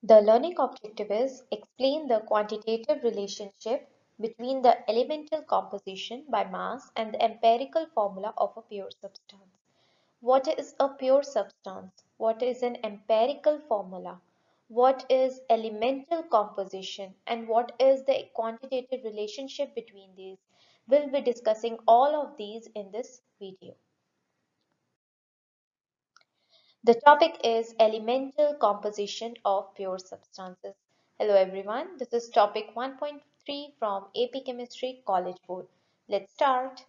The learning objective is explain the quantitative relationship between the elemental composition by mass and the empirical formula of a pure substance. What is a pure substance? What is an empirical formula? What is elemental composition? And what is the quantitative relationship between these? We'll be discussing all of these in this video. The topic is elemental composition of pure substances. Hello everyone, this is topic 1.3 from AP Chemistry College Board. Let's start.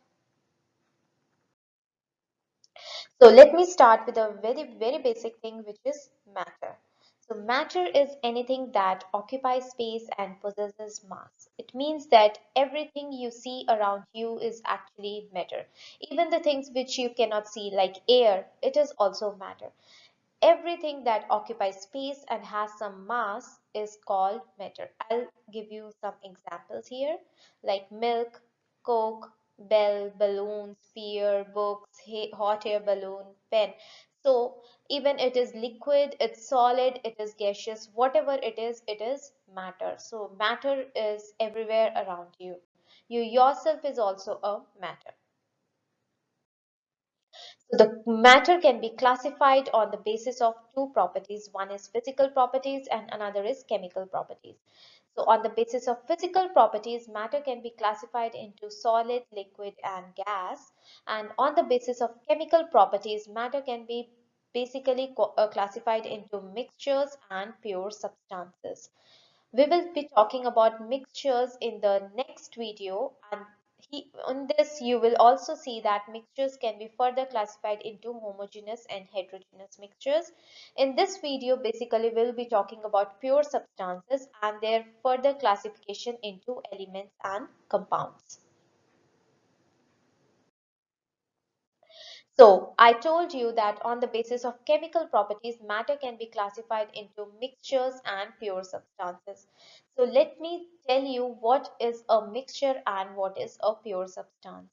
So let me start with a very basic thing, which is matter. So matter is anything that occupies space and possesses mass. It means that everything you see around you is actually matter. Even the things which you cannot see like air, it is also matter. Everything that occupies space and has some mass is called matter. I'll give you some examples here like milk, coke, bell, balloon, sphere, books, hot air balloon, pen. So even it is liquid, it's solid, it is gaseous, whatever it is matter. So matter is everywhere around you. You yourself is also a matter. So the matter can be classified on the basis of two properties. One is physical properties and another is chemical properties. So on the basis of physical properties, matter can be classified into solid, liquid and gas. And on the basis of chemical properties, matter can be basically classified into mixtures and pure substances. We will be talking about mixtures in the next video, and on this you will also see that mixtures can be further classified into homogeneous and heterogeneous mixtures. In this video basically we'll be talking about pure substances and their further classification into elements and compounds. So I told you that on the basis of chemical properties, matter can be classified into mixtures and pure substances. So let me tell you what is a mixture and what is a pure substance.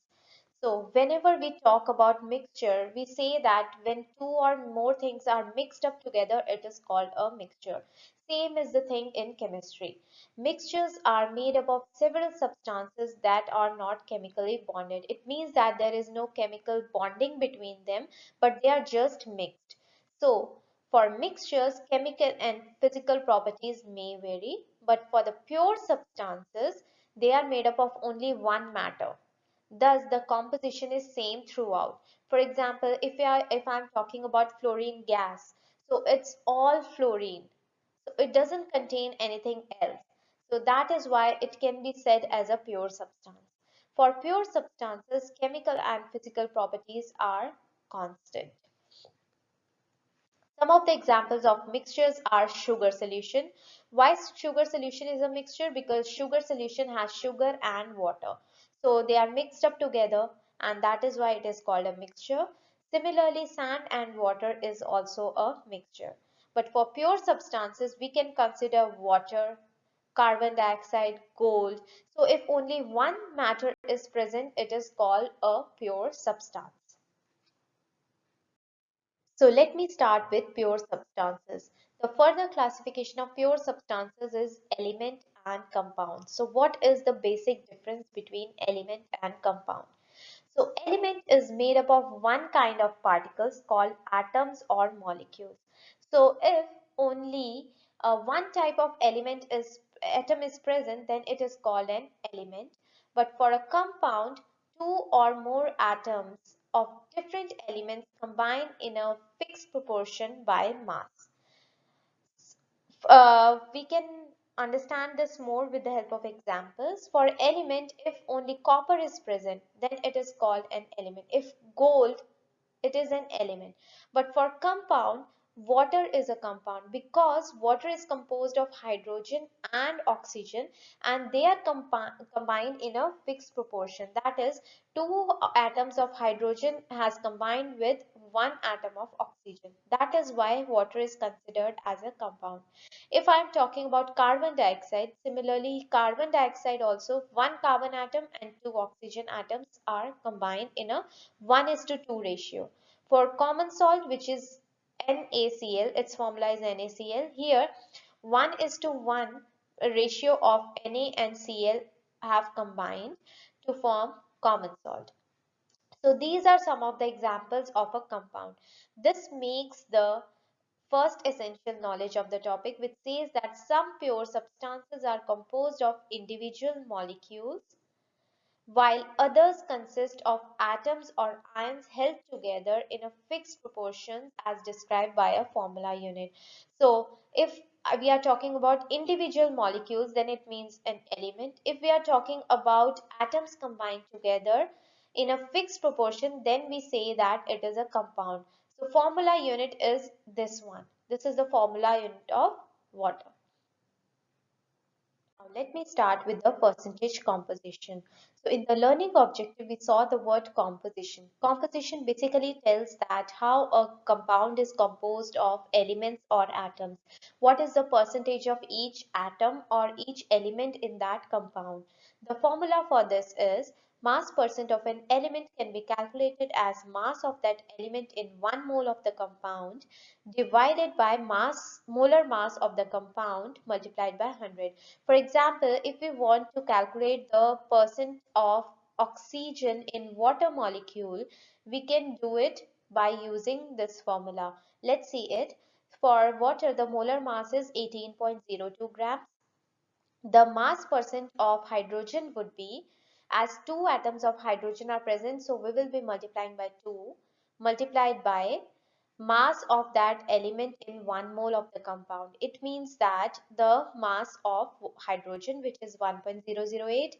So whenever we talk about mixture, we say that when two or more things are mixed up together, it is called a mixture. Same is the thing in chemistry. Mixtures are made up of several substances that are not chemically bonded. It means that there is no chemical bonding between them, but they are just mixed. So for mixtures, chemical and physical properties may vary, but for the pure substances, they are made up of only one matter. Thus, the composition is same throughout. For example, if I'm talking about fluorine gas, so it's all fluorine. So it doesn't contain anything else. So that is why it can be said as a pure substance. For pure substances, chemical and physical properties are constant. Some of the examples of mixtures are sugar solution. Why sugar solution is a mixture? Because sugar solution has sugar and water. So they are mixed up together and that is why it is called a mixture. Similarly, sand and water is also a mixture. But for pure substances, we can consider water, carbon dioxide, gold. So if only one matter is present, it is called a pure substance. So let me start with pure substances. The further classification of pure substances is element and compound. So what is the basic difference between element and compound? So element is made up of one kind of particles called atoms or molecules. So if only one type of atom is present, then it is called an element. But for a compound, two or more atoms of different elements combine in a fixed proportion by mass. We can understand this more with the help of examples. For element, if only copper is present, then it is called an element. If gold, it is an element. But for compound, water is a compound because water is composed of hydrogen and oxygen and they are combined in a fixed proportion. That is, two atoms of hydrogen has combined with one atom of oxygen. That is why water is considered as a compound. If I am talking about carbon dioxide, similarly carbon dioxide also one carbon atom and two oxygen atoms are combined in a 1:2 ratio. For common salt, which is NaCl, its formula is NaCl. Here 1:1 ratio of Na and Cl have combined to form common salt. So these are some of the examples of a compound. This makes the first essential knowledge of the topic, which says that some pure substances are composed of individual molecules while others consist of atoms or ions held together in a fixed proportions as described by a formula unit. So if we are talking about individual molecules, then it means an element. If we are talking about atoms combined together in a fixed proportion, then we say that it is a compound. So formula unit is this one. This is the formula unit of water. Now let me start with the percentage composition. So in the learning objective, we saw the word composition. Composition basically tells that how a compound is composed of elements or atoms. What is the percentage of each atom or each element in that compound? The formula for this is mass percent of an element can be calculated as mass of that element in 1 mole of the compound divided by molar mass of the compound multiplied by 100. For example, if we want to calculate the percent of oxygen in water molecule, we can do it by using this formula. Let's see it. For water, the molar mass is 18.02 grams. The mass percent of hydrogen would be, as two atoms of hydrogen are present, so we will be multiplying by 2 multiplied by mass of that element in 1 mole of the compound. It means that the mass of hydrogen, which is 1.008,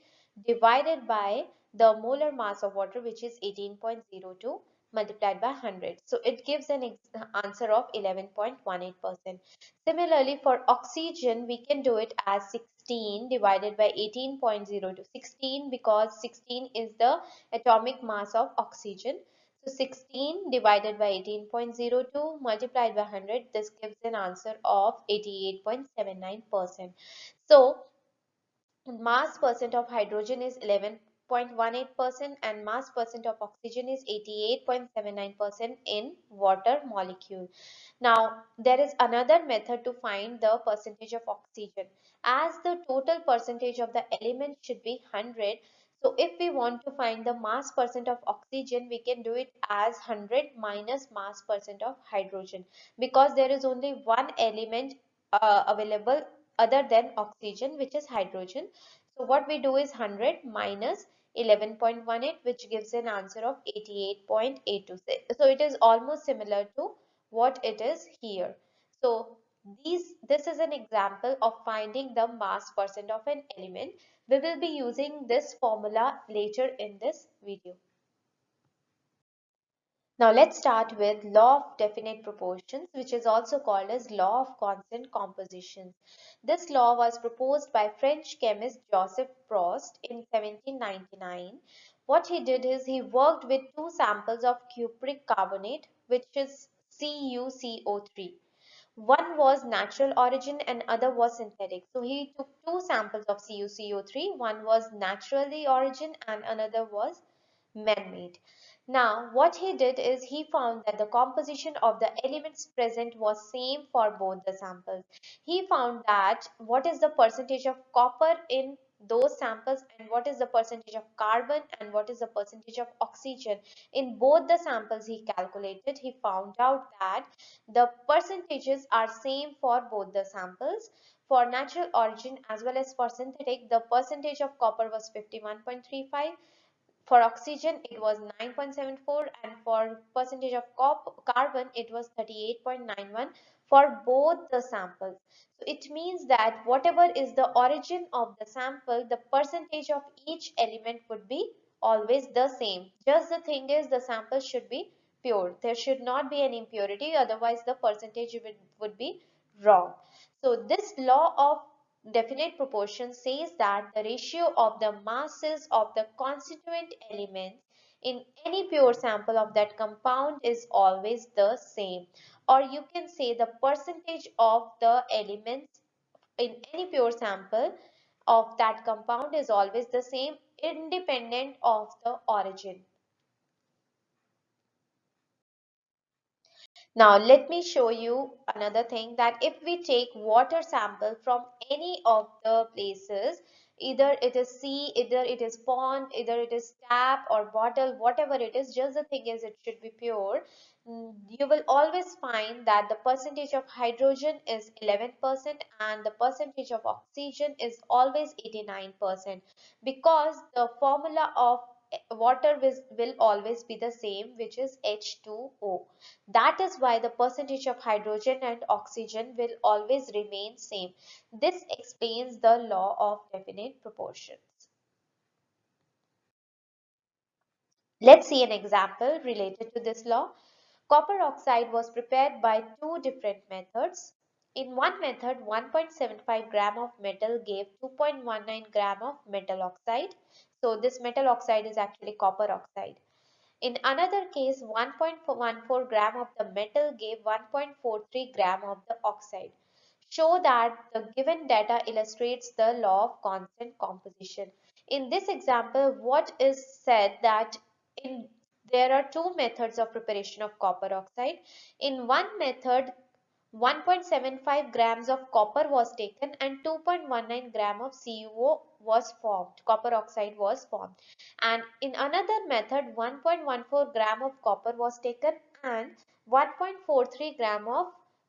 divided by the molar mass of water, which is 18.02 multiplied by 100. So it gives an answer of 11.18%. Similarly, for oxygen, we can do it as 16 divided by 18.02. 16 because 16 is the atomic mass of oxygen. So 16 divided by 18.02 multiplied by 100, this gives an answer of 88.79%. So mass percent of hydrogen is 11.18% and mass percent of oxygen is 88.79% in water molecule. Now, there is another method to find the percentage of oxygen. As the total percentage of the element should be 100, so if we want to find the mass percent of oxygen, we can do it as 100 minus mass percent of hydrogen, because there is only one element available other than oxygen, which is hydrogen. So what we do is 100 minus 11.18, which gives an answer of 88.826. So it is almost similar to what it is here. So this is an example of finding the mass percent of an element. We will be using this formula later in this video. Now let's start with law of definite proportions, which is also called as law of constant compositions. This law was proposed by French chemist Joseph Proust in 1799. What he did is he worked with two samples of cupric carbonate, which is CuCO3. One was natural origin and other was synthetic. So he took two samples of CuCO3. One was naturally origin and another was man-made. Now, what he did is he found that the composition of the elements present was same for both the samples. He found that what is the percentage of copper in those samples and what is the percentage of carbon and what is the percentage of oxygen in both the samples he calculated. He found out that the percentages are same for both the samples. For natural origin as well as for synthetic, the percentage of copper was 51.35, for oxygen it was 9.74, and for percentage of carbon it was 38.91 for both the samples. So it means that whatever is the origin of the sample, the percentage of each element would be always the same. Just the thing is the sample should be pure. There should not be any impurity, otherwise the percentage would be wrong. So this law of definite proportion says that the ratio of the masses of the constituent elements in any pure sample of that compound is always the same. Or you can say the percentage of the elements in any pure sample of that compound is always the same, independent of the origin. Now let me show you another thing, that if we take water sample from any of the places, either it is sea, either it is pond, either it is tap or bottle, whatever it is, just the thing is it should be pure. You will always find that the percentage of hydrogen is 11% and the percentage of oxygen is always 89%, because the formula of water will always be the same, which is H2O. That is why the percentage of hydrogen and oxygen will always remain same. This explains the law of definite proportions. Let's see an example related to this law. Copper oxide was prepared by two different methods. In one method, 1.75 gram of metal gave 2.19 gram of metal oxide. So this metal oxide is actually copper oxide. In another case, 1.14 gram of the metal gave 1.43 gram of the oxide. Show that the given data illustrates the law of constant composition. In this example, what is said that in there are two methods of preparation of copper oxide. In one method, 1.75 grams of copper was taken and 2.19 gram of CuO was formed. Copper oxide was formed. And in another method, 1.14 gram of copper was taken and 1.43 gram of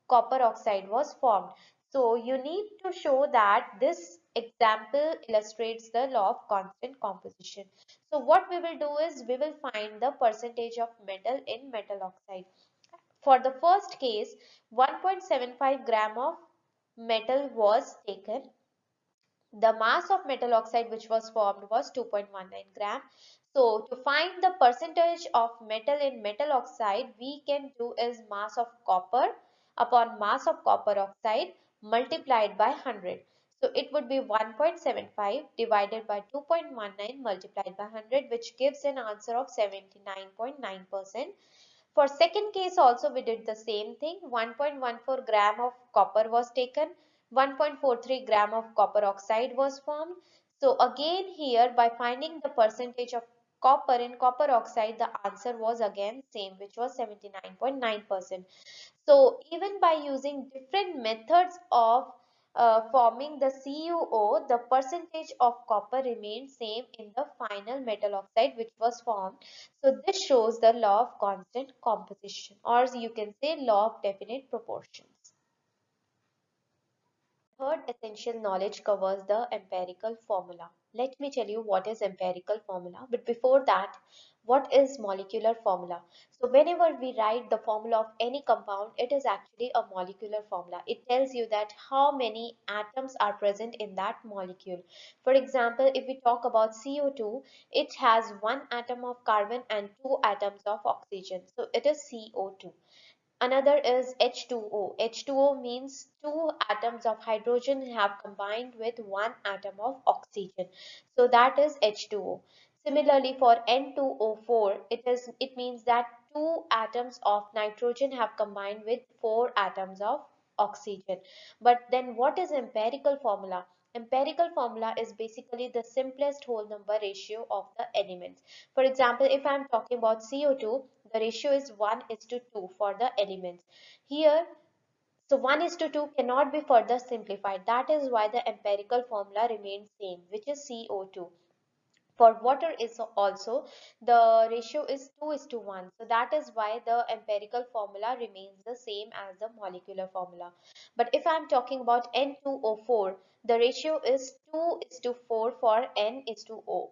copper oxide was formed. So you need to show that this example illustrates the law of constant composition. So what we will do is we will find the percentage of metal in metal oxide. For the first case, 1.75 gram of metal was taken. The mass of metal oxide which was formed was 2.19 gram. So to find the percentage of metal in metal oxide, we can do is mass of copper upon mass of copper oxide multiplied by 100. So it would be 1.75 divided by 2.19 multiplied by 100, which gives an answer of 79.9%. For second case also we did the same thing. 1.14 gram of copper was taken, 1.43 gram of copper oxide was formed. So again here, by finding the percentage of copper in copper oxide, the answer was again same, which was 79.9%. So even by using different methods of forming the CuO, the percentage of copper remained same in the final metal oxide which was formed. So this shows the law of constant composition, or you can say law of definite proportions. Third essential knowledge covers the empirical formula. Let me tell you what is empirical formula. But before that, what is molecular formula? So whenever we write the formula of any compound, it is actually a molecular formula. It tells you that how many atoms are present in that molecule. For example, if we talk about CO2, it has one atom of carbon and two atoms of oxygen. So it is CO2. Another is H2O. H2O means two atoms of hydrogen have combined with one atom of oxygen. So that is H2O. Similarly for N2O4, it means that two atoms of nitrogen have combined with four atoms of oxygen. But then what is empirical formula? Empirical formula is basically the simplest whole number ratio of the elements. For example, if I am talking about CO2, the ratio is 1 is to 2 for the elements. Here, so 1 is to 2 cannot be further simplified. That is why the empirical formula remains same, which is CO2. For water is also the ratio is 2 is to 1. So that is why the empirical formula remains the same as the molecular formula. But if I am talking about N2O4, the ratio is 2 is to 4 for N is to O.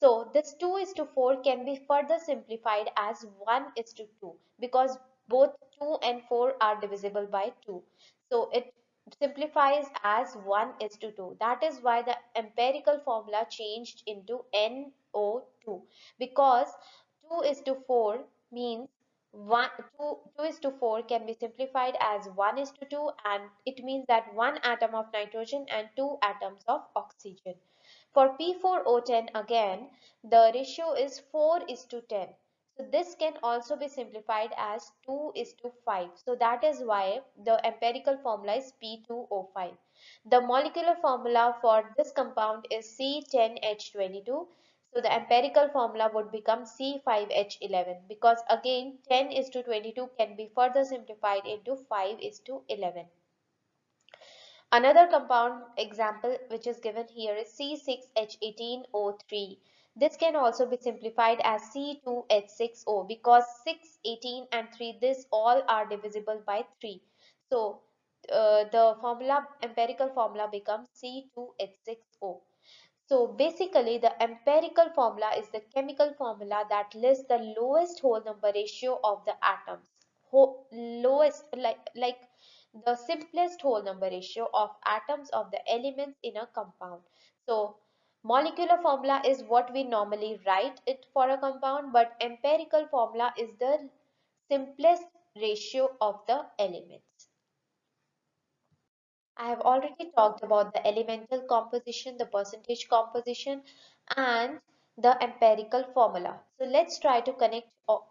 So this 2 is to 4 can be further simplified as 1 is to 2, because both 2 and 4 are divisible by 2. So it simplifies as 1 is to 2. That is why the empirical formula changed into NO2, because 2 is to 4 means 2 is to 4 can be simplified as 1 is to 2, and it means that one atom of nitrogen and two atoms of oxygen. For P4O10 again, the ratio is 4 is to 10. So this can also be simplified as 2 is to 5. So that is why the empirical formula is P2O5. The molecular formula for this compound is C10H22. So the empirical formula would become C5H11, because again 10 is to 22 can be further simplified into 5 is to 11. Another compound example which is given here is C6H18O3. This can also be simplified as C2H6O, because 6, 18 and 3, this all are divisible by 3. So the formula, empirical formula becomes C2H6O. So basically the empirical formula is the chemical formula that lists the lowest whole number ratio of the atoms. Lowest, like the simplest whole number ratio of atoms of the elements in a compound. So molecular formula is what we normally write it for a compound, but empirical formula is the simplest ratio of the elements. I have already talked about the elemental composition, the percentage composition, and the empirical formula. So let's try to connect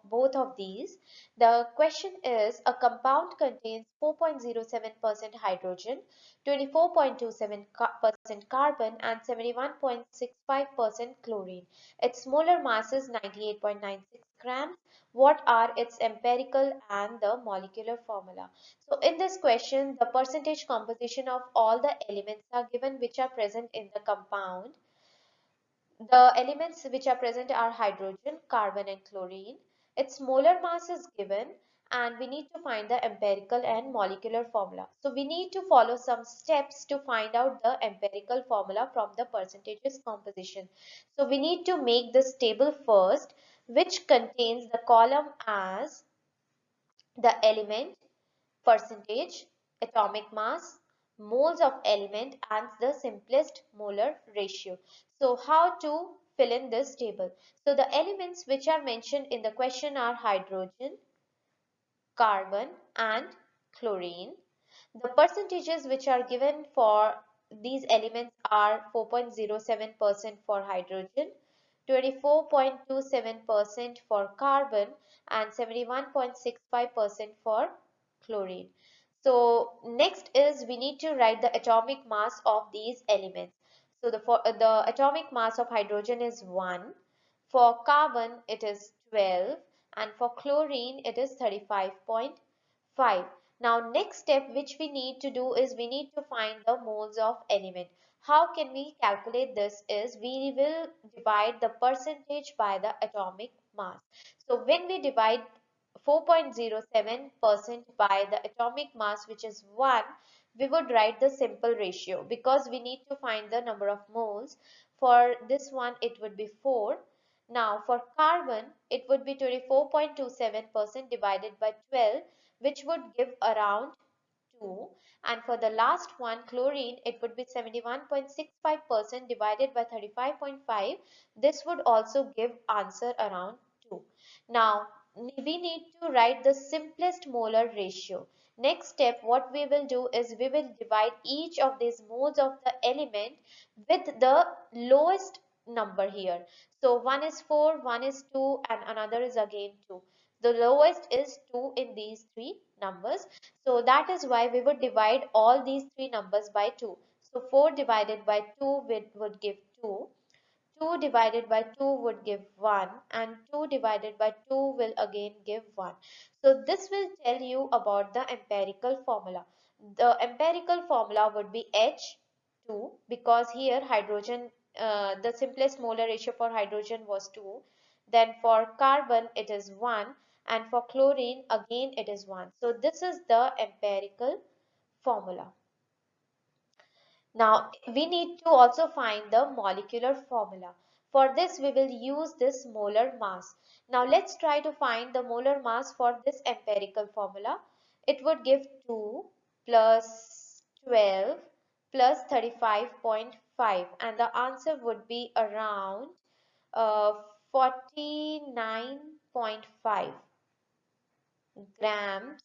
both of these. The question is, a compound contains 4.07% hydrogen, 24.27% carbon, and 71.65% chlorine. Its molar mass is 98.96 grams. What are its empirical and the molecular formula? So in this question, the percentage composition of all the elements are given which are present in the compound. The elements which are present are hydrogen, carbon and chlorine. Its molar mass is given and we need to find the empirical and molecular formula. So we need to follow some steps to find out the empirical formula from the percentages composition. So we need to make this table first, which contains the column as the element, percentage, atomic mass, moles of element, and the simplest molar ratio. So how to fill in this table? So the elements which are mentioned in the question are hydrogen, carbon and chlorine. The percentages which are given for these elements are 4.07% for hydrogen, 24.27% for carbon and 71.65% for chlorine. So next is we need to write the atomic mass of these elements. So the atomic mass of hydrogen is 1, for carbon it is 12, and for chlorine it is 35.5. Now next step which we need to do is we need to find the moles of element. How can we calculate this is we will divide the percentage by the atomic mass. So when we divide 4.07% by the atomic mass, which is 1, we would write the simple ratio because we need to find the number of moles. For this one it would be 4. Now for carbon it would be 24.27% divided by 12, which would give around 2, and for the last one chlorine it would be 71.65% divided by 35.5. This would also give answer around 2. Now we need to write the simplest molar ratio. Next step what we will do is we will divide each of these moles of the element with the lowest number here. So one is 4, one is 2 and another is again 2. The lowest is 2 in these three numbers. So that is why we would divide all these three numbers by 2. So 4 divided by 2 would give 2. 2 divided by 2 would give 1 and 2 divided by 2 will again give 1. So this will tell you about the empirical formula. The empirical formula would be H2 because here hydrogen, the simplest molar ratio for hydrogen was 2. Then for carbon it is 1 and for chlorine again it is 1. So this is the empirical formula. Now we need to also find the molecular formula. For this we will use this molar mass. Now let's try to find the molar mass for this empirical formula. It would give 2 plus 12 plus 35.5 and the answer would be around 49.5 grams,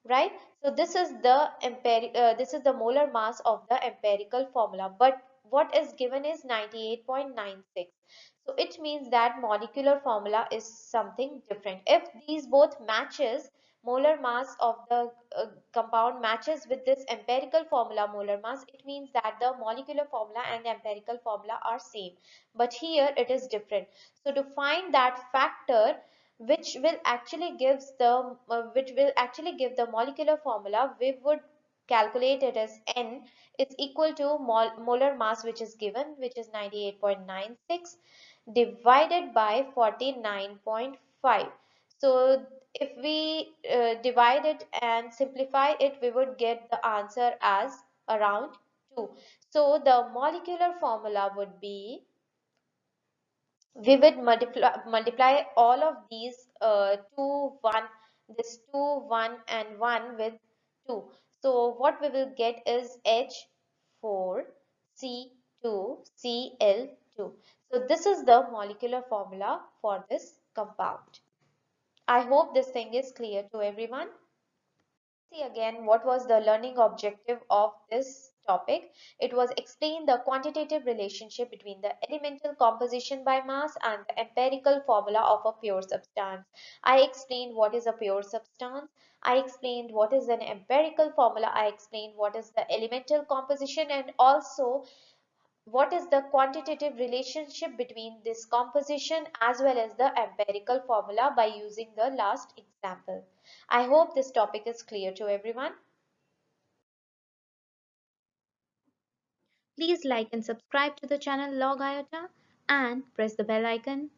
right? So this is the molar mass of the empirical formula, but what is given is 98.96. So it means that molecular formula is something different. If these both matches, molar mass of the compound matches with this empirical formula molar mass, it means that the molecular formula and the empirical formula are same. But here it is different. So to find that factor which will actually give the molecular formula, we would calculate it as N is equal to molar mass, which is given, which is 98.96 divided by 49.5. So if we divide it and simplify it, we would get the answer as around 2. So the molecular formula would be, we would multiply all of these 2 1, this 2 1 and 1 with 2. So what we will get is H4C2Cl2. So this is the molecular formula for this compound. I hope this thing is clear to everyone. See again, what was the learning objective of this topic? It was explain the quantitative relationship between the elemental composition by mass and the empirical formula of a pure substance. I explained what is a pure substance. I explained what is an empirical formula. I explained what is the elemental composition, and also what is the quantitative relationship between this composition as well as the empirical formula by using the last example. I hope this topic is clear to everyone. Please like and subscribe to the channel Log Iota and press the bell icon.